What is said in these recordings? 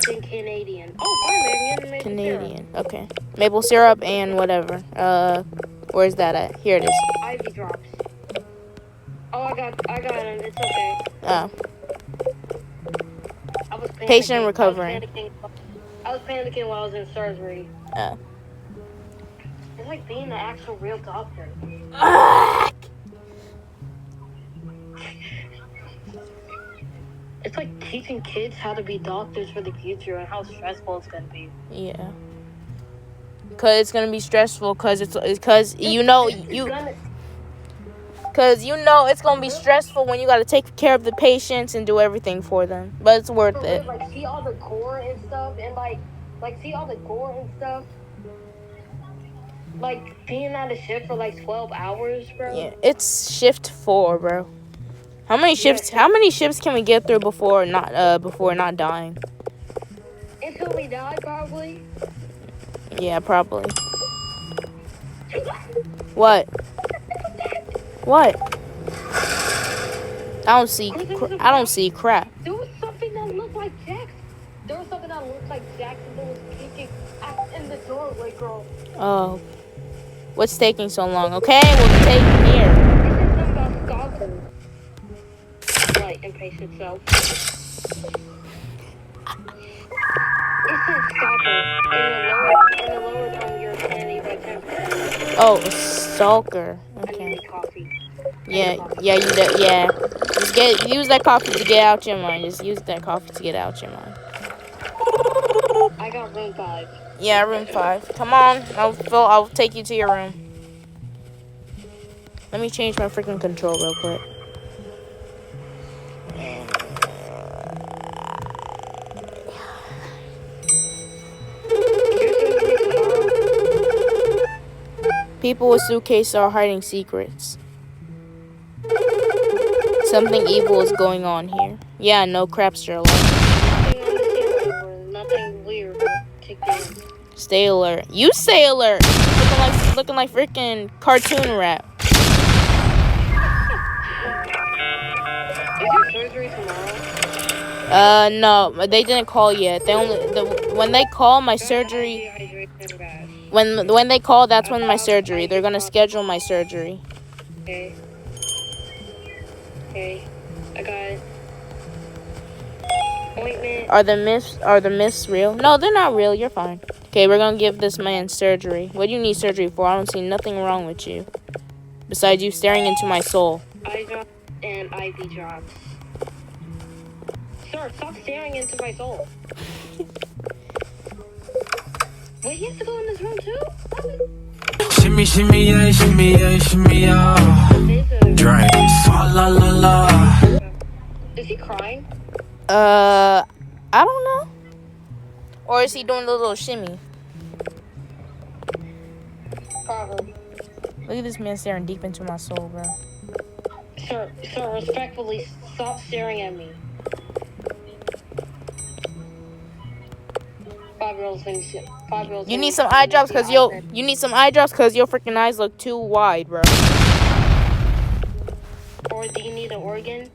something Canadian. Oh, fine, Canadian. Okay. Maple syrup and whatever. Where's that at? Here it is. Ivy drops. Oh, I got him. It's okay. Oh. I was panicking. Patient recovering. I was panicking while I was in surgery. Oh. It's like being an actual real doctor. It's like teaching kids how to be doctors for the future and how stressful it's gonna be. Yeah. Cause it's gonna be stressful. Cause it's gonna be stressful when you gotta take care of the patients and do everything for them. But it's worth it. Like see all the gore and stuff, and like see all the gore and stuff. Like being on a shift for like 12 hours, bro. Yeah, it's shift 4, bro. How many shifts can we get through before not dying? Until we die, probably. Yeah, probably. What? What? I don't see crap. There was something that looked like Jackson. That was kicking in the doorway, girl. Oh. What's taking so long? Okay, we'll take it here. It said something about stalker. Right, impatient self. It said stalker in the lower down your candy by 10%. Oh, a stalker. Okay. I need coffee. Yeah, you do. Yeah. Use that coffee to get out your mind. Just use that coffee to get out your mind. I got room 5. Yeah, room 5. Come on, I'll take you to your room. Let me change my freaking control real quick. People with suitcases are hiding secrets. Something evil is going on here. Yeah, no crap, Sherlock. Nothing weird. Stay alert. You stay alert. Looking like freaking cartoon rap. Is your surgery tomorrow? No, they didn't call yet. When they call my surgery. When they call, that's when my surgery. They're gonna schedule my surgery. Okay. I got it. Ointment. Are the myths real? No, they're not real. You're fine. Okay, we're gonna give this man surgery. What do you need surgery for? I don't see nothing wrong with you. Besides you staring into my soul. Eye drops and IV drops. Sir, stop staring into my soul. Wait, he has to go in this room too? Shimmy, shimmy, yeah, shimmy, yeah, shimmy, yeah. Drink. Swalla la la. Is he crying? I don't know. Or is he doing a little shimmy? Probably. Look at this man staring deep into my soul, bro. Sir, respectfully, stop staring at me. 5-year-olds when you see 5-year-olds. You need some eye drops because your freaking eyes look too wide, bro. Or do you need an organ?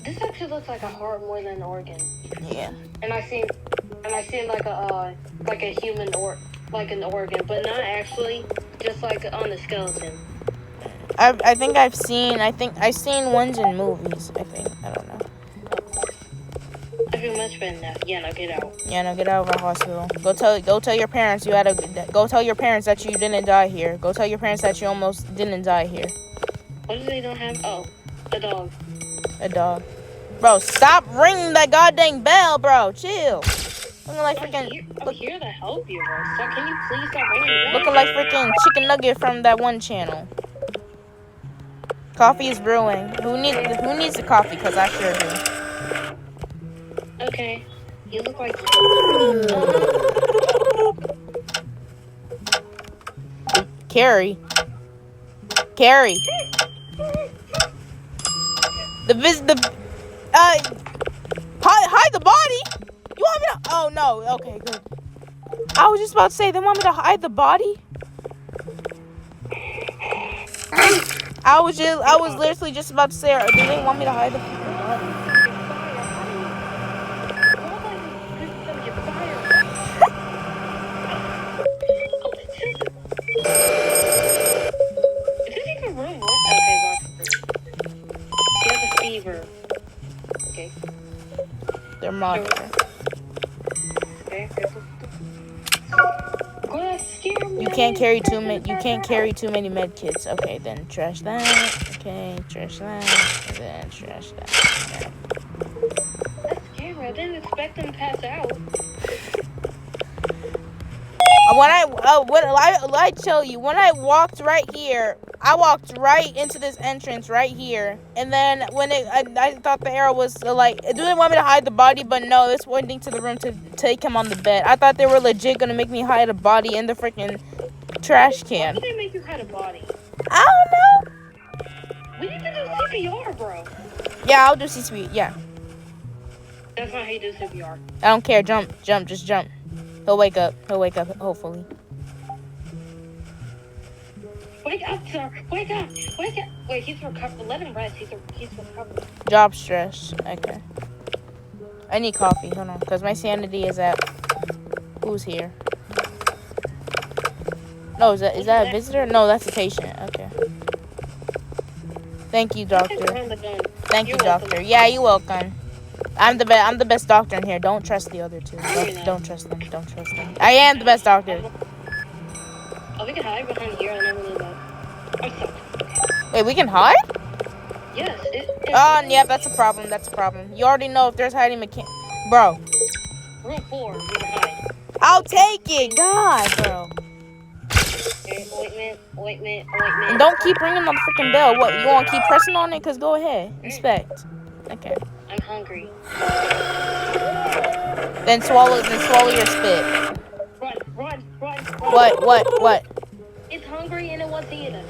This actually looks like a heart more than an organ. Yeah. And I seen like a human like an organ, but not actually, just like on the skeleton. I think I've seen ones in movies. I don't know. I feel much better now. Yeah, now get out. Yeah, no, get out of our hospital. Go tell your parents go tell your parents that you didn't die here. Go tell your parents that you almost didn't die here. What do they don't have? Oh, a dog. A dog. Bro, stop ringing that goddamn bell, bro. Chill. Looking like freaking. I'm here to help you, bro. So can you please stop ringing the bell? Looking like freaking chicken nugget from that one channel. Coffee is brewing. Who needs the coffee? Cause I sure do. Okay. You look like. Carrie. Hide the body? You want me to? Oh no. Okay, good. I was just about to say they want me to hide the body. I was literally just about to say, do they want me to hide the body? Thermometer. Okay. You can't carry too many. You can't carry too many med kits. Okay, then trash that. Okay, trash that. And then trash that. Okay. That's scary. I didn't expect them to pass out. When I tell you, when I walked right here, I walked right into this entrance right here, and then when I thought the arrow was like, it didn't want me to hide the body, but no, it's pointing to the room to take him on the bed. I thought they were legit gonna make me hide a body in the freaking trash Why can. would they make you hide a body? I don't know. We need to do CPR, bro. Yeah, I'll do CCP. Yeah, That's not how you do CPR. I don't care. Jump, just jump. He'll wake up, hopefully. Wake up, sir. Wake up. Wake up. Wait, he's recovered. Let him rest. He's recovered. Job stress. Okay. I need coffee. Hold on, because my sanity is at. Who's here? No, is that a visitor? No, that's a patient. Okay. Thank you, doctor. Thank you, doctor. Yeah, you're welcome. I'm the best doctor in here. Don't trust the other two. Don't trust them. Don't trust them. I am the best doctor. Oh, we can hide behind here. I never knew that. I'm sorry. Wait, we can hide? Yes. Oh, yeah, that's a problem. That's a problem. You already know if there's hiding Bro. Room 4, we can hide. I'll take it. God, bro. Okay, ointment. And don't keep ringing on the freaking bell. What, you want to keep pressing on it? Because go ahead. Inspect. Okay. I'm hungry. Then swallow your spit. Run. What? It's hungry and it wants to eat us.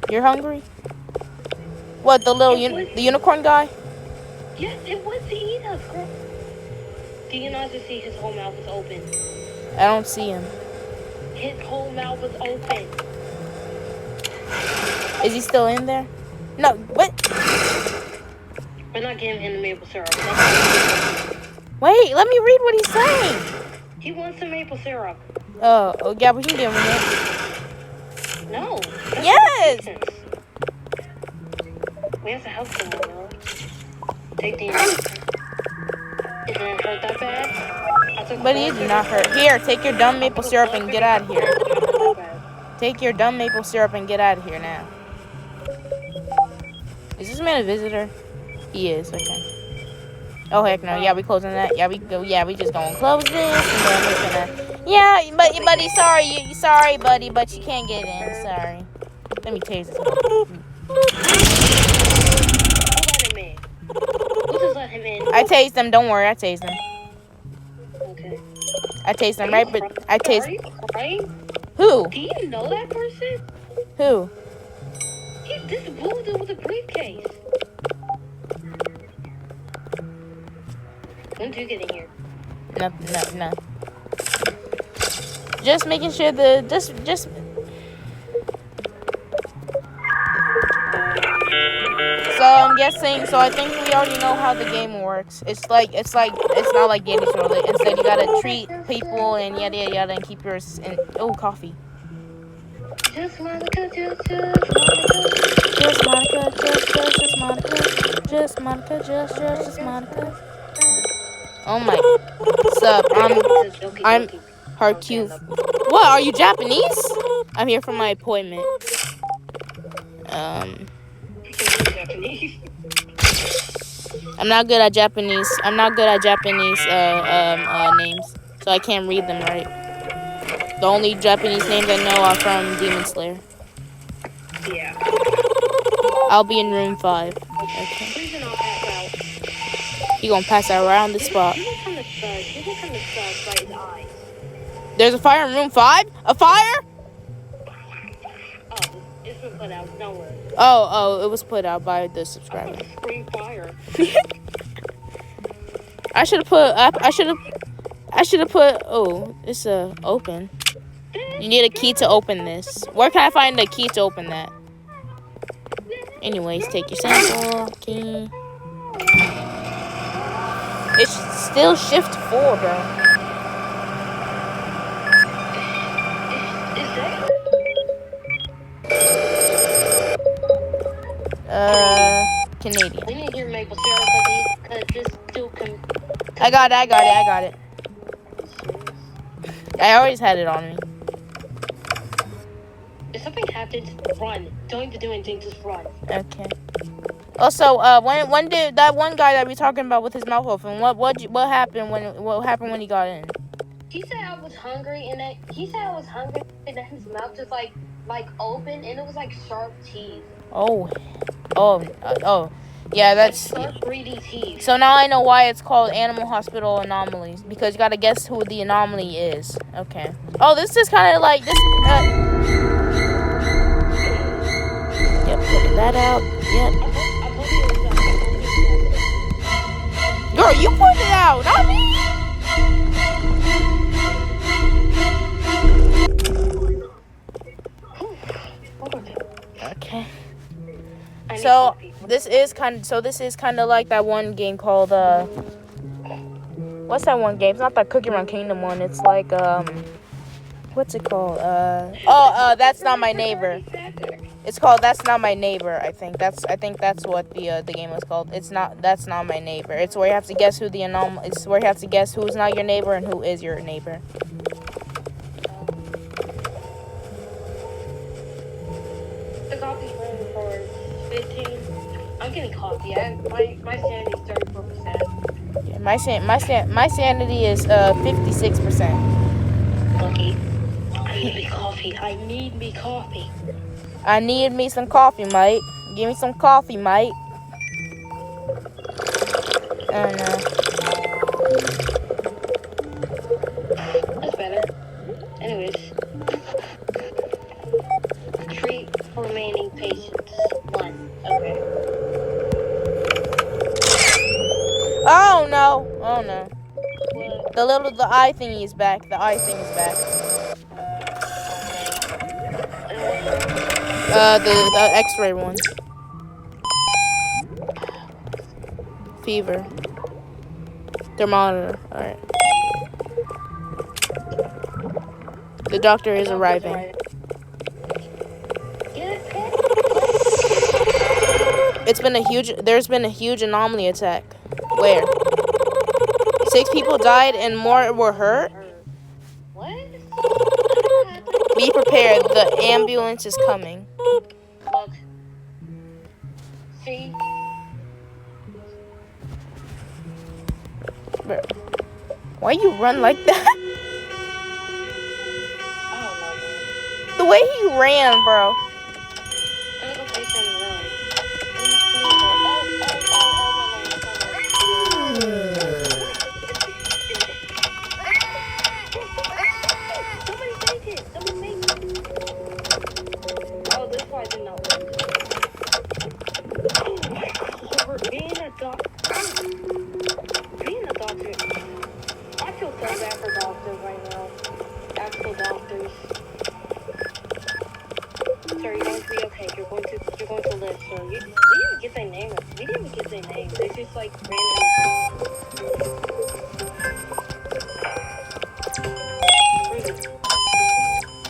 You're hungry? What, the the unicorn guy? Yes, it wants to eat us, girl. Do you not just see his whole mouth is open? I don't see him. His whole mouth is open. Is he still in there? No, what? We're not giving him the maple syrup. Wait, let me read what he's saying. He wants the maple syrup. Oh, yeah, we can give him it. No. Yes. We have to help him, though. Take the injection. It didn't hurt that bad. But he did not hurt. Here, take your dumb maple syrup and get out of here. Take your dumb maple syrup and get out of here now. Is this man a visitor? He is. Okay. Oh heck no! Yeah, we closing that. Yeah, we go. Yeah, we just gonna close this, and then we're gonna. Yeah, buddy, sorry, buddy, but you can't get in. Sorry. Let me tase this. Who just let him in? I tased them. Don't worry, I tased them. Okay. I tased them right, but I tased. Are you crying? Who? Do you know that person? Who? This blue dude with a briefcase. When did you get in here? No. Just making sure just. So I'm guessing. So I think we already know how the game works. It's not like Danny's World. Instead, you gotta treat people and yada yada and keep yours. And coffee. Just Monica. Just Monica. Oh my. What's up? I'm Harq. What? Are you Japanese? I'm here for my appointment. I'm not good at Japanese. Names, so I can't read them right. The only Japanese names I know are from Demon Slayer. Yeah. I'll be in room 5. Okay. Please do not pass out. You gonna pass out around the spot. You look kind of sus by his eyes. There's a fire in room 5? A fire? Oh, it's been put out. Don't worry. Oh, it was put out by the subscriber. Scream fire. I should have put. Oh, it's open. You need a key to open this. Where can I find a key to open that? Anyways, take your sample key. It's still shift 4, bro. Is that? Canadian. We need your maple syrup, please. this still can. I got it. I always had it on me. If something happens, run. Don't even do anything, just run. Okay. Also, when did that one guy that we talking about with his mouth open? What happened when he got in? He said I was hungry, and then his mouth just like open, and it was like sharp teeth. Oh. Yeah, that's. Like sharp, greedy teeth. So now I know why it's called Animal Hospital Anomalies, because you gotta guess who the anomaly is. Okay. Oh, this is kind of like this. Yep, putting that out. Yep. Girl, you put it out, not me. Okay. So this is kind of like that one game called what's that one game? It's not that Cookie Run Kingdom one. It's like what's it called? That's Not My Neighbor. It's called That's Not My Neighbor. I think that's what the game was called. That's Not My Neighbor. It's where you have to guess who the anomaly. It's where you have to guess who's not your neighbor and who is your neighbor. The coffee's running for 15. I'm getting coffee. My sanity's 34%. Yeah, my sanity is 56%. Lucky. I need me coffee. I need me some coffee, mate. Give me some coffee, mate. Oh no. That's better. Anyways. Treat remaining patients. 1. Okay. Oh no. What? The eye thingy is back. The eye thing is back. The X-ray one. Fever. Thermometer. All right. The doctor is arriving. There's been a huge anomaly attack. Where? 6 people died and more were hurt? What? Be prepared, the ambulance is coming. Look. See? Bro, why you run like that? I don't know, man. The way he ran, bro. I'm gonna go face in the room. Somebody make it! Oh, this one did not work. Oh my God, being a doctor. I feel so bad for doctors right now. Actual doctors. Sir, you're going to be okay. You're going to live, sir. We didn't even get their name. They just like random.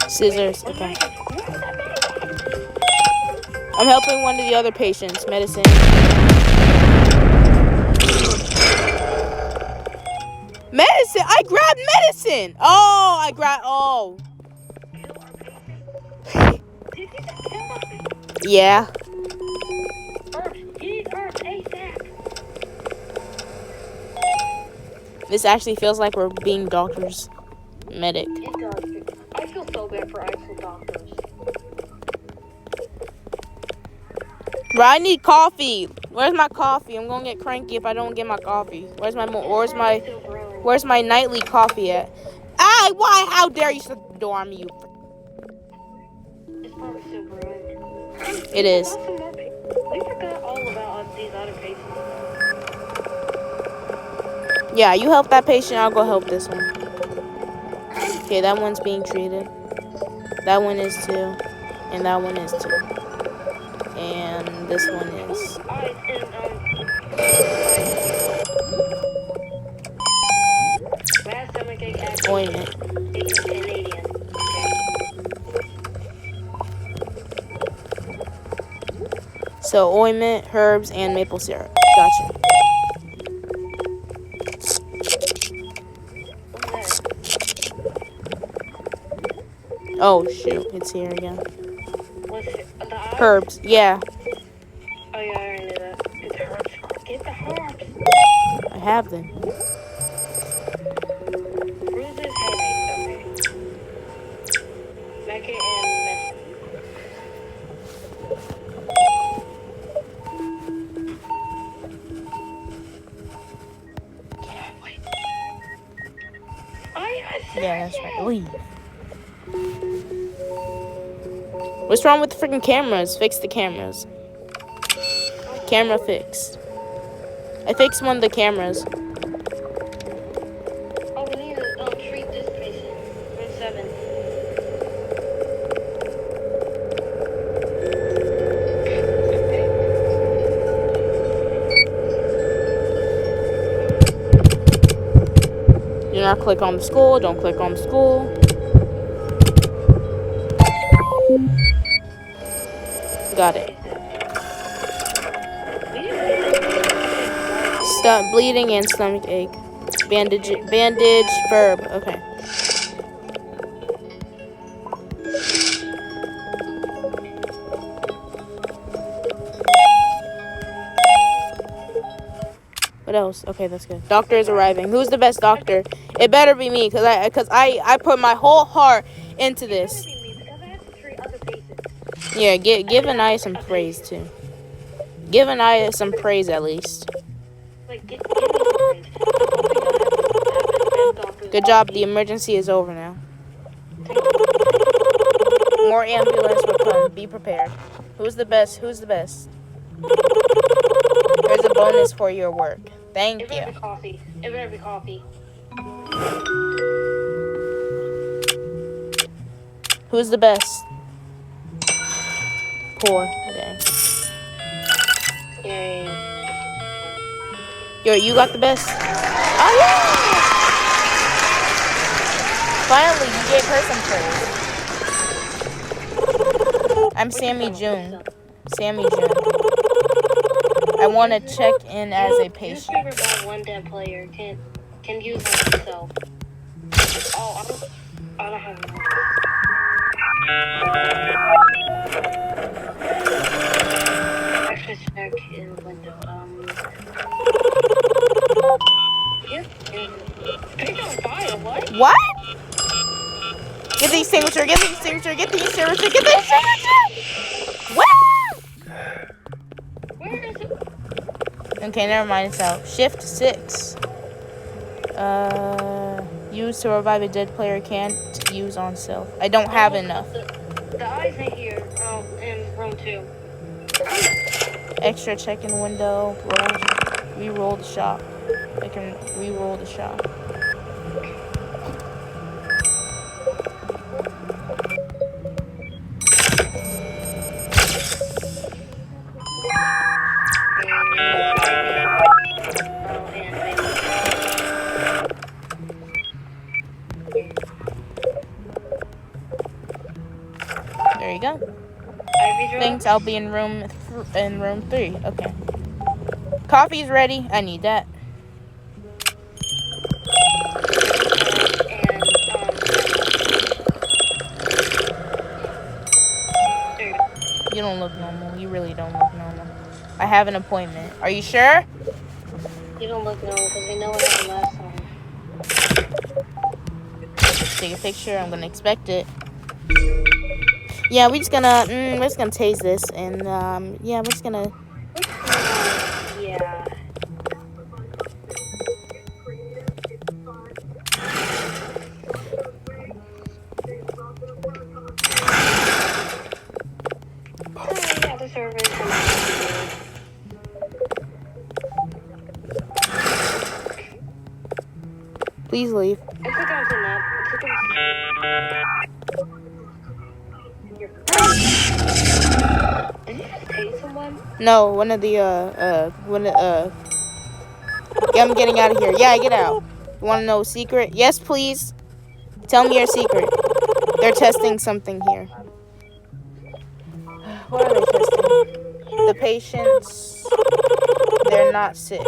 Scissors. Okay. I'm helping one of the other patients. Medicine. Medicine! I grabbed medicine! Oh! Yeah. This actually feels like we're being doctors. Medic. It does. I feel so bad for actual doctors. Bro, I need coffee. Where's my coffee? I'm gonna get cranky if I don't get my coffee. Where's my nightly coffee at? Ah, why? How dare you shut the door on me, you? It's probably still brewing. It is. We forgot all about these other patients. Yeah, you help that patient, I'll go help this one. Okay, that one's being treated. That one is too. And that one is too. And this one is. Ointment. So ointment, herbs, and maple syrup. Gotcha. Oh shoot, it's here again. What's it? The eyes? Herbs, yeah. Oh yeah, I already knew that. It's herbs. Get the herbs. I have them. Bruises, headache. Okay. Make it and mess. Wait. Oh, Yeah, that's right. Leave. What's wrong with the freaking cameras? Fix the cameras. Camera fixed. I fixed one of the cameras. Oh, we need to treat this patient. Room 7. Do not click on the school. Don't click on the school. Got it. Stop bleeding and stomach ache. Bandage, verb. Okay. What else? Okay, that's good. Doctor is arriving. Who's the best doctor? It better be me, cause I put my whole heart into this. Yeah, give an eye some praise too. Give an eye some praise at least. Good job. The emergency is over now. More ambulance will come. Be prepared. Who's the best? Who's the best? Here's a bonus for your work. Thank It better you. be coffee. It better be coffee. Who's the best? Poor. Dang. Yay. Yo, you got the best. Oh yeah! Finally, you gave her some praise. I'm Sammy June. Sammy June. I want to check in as a patient. Newspaper by one dead player can use on himself. Oh, I don't have enough. Actually, check in the window. Pick on fire. What? What? Get the extinguisher. Get the extinguisher. Get the extinguisher. Get the extinguisher. What? Where is it? Okay, never mind. It's out. Shift 6. Use to revive a dead player. Can't use on self. I don't have enough. The eyes in here. Oh, in room 2. Extra check-in window. Re-roll the shot. I can re-roll the shot. There you go. Thanks. I'll be in room 3. Okay. Coffee's ready. I need that. You don't look normal. You really don't look normal. I have an appointment. Are you sure? You don't look normal because we know what happened last time. Take a picture. I'm gonna expect it. Yeah, we're just gonna tase this, and yeah, we're just gonna. Yeah. Yeah, the server is coming. Please leave. I took him to nap. Did you just tase someone? No, one of the yeah, I'm getting out of here. Yeah, get out. You want to know a secret? Yes, please. Tell me your secret. They're testing something here. What are they testing? The patients, they're not sick.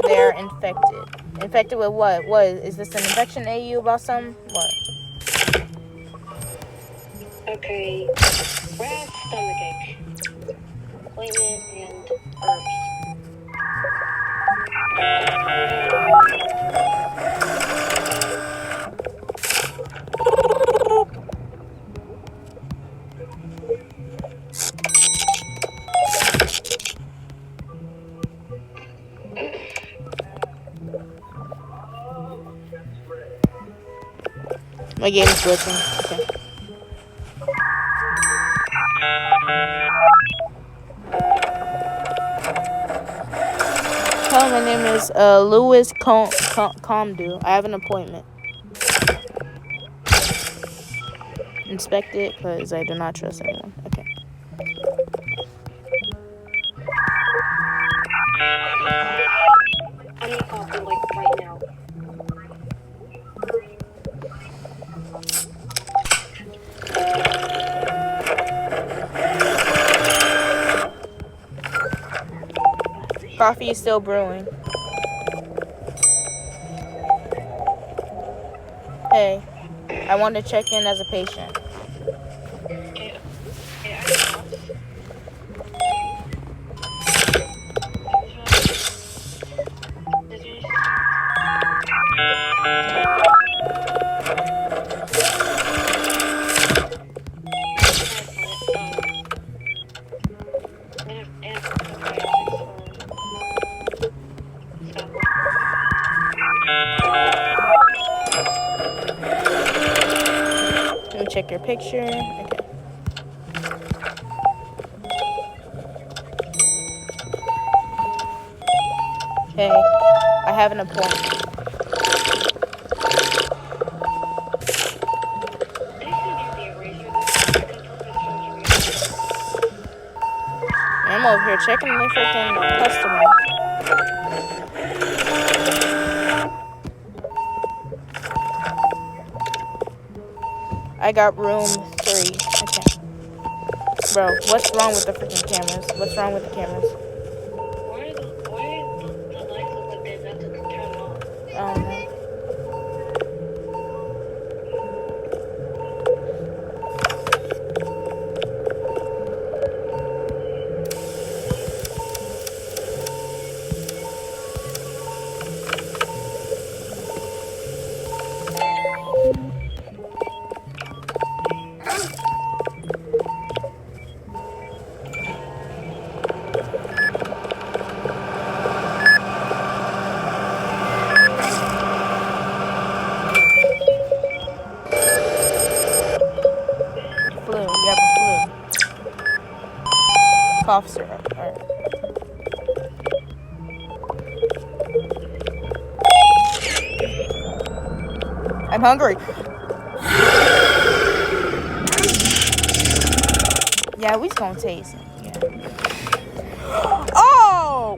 They're infected. Infected with what? What? Is this an infection AU about something? What? Okay. Rat, stomachache. Ointment and herbs. My game is glitching. Okay. Hello, my name is Louis Comdu. I have an appointment. Inspect it, because I do not trust anyone. Okay. I need coffee, like, right now. Coffee is still brewing. Hey, I want to check in as a patient. Okay, I know. Let me check your picture. Okay. Hey, I have an appointment. I'm over here checking the freaking customers. I got room 3. Okay. Bro, what's wrong with the freaking cameras? What's wrong with the cameras? Why the lights look like they're about to turn off? Oh no. Flu. You have a flu. Cough syrup. Alright. I'm hungry. Yeah, we just gonna taste it. Yeah. Oh!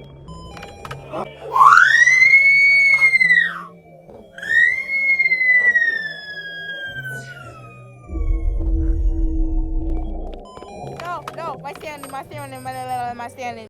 No, my standing.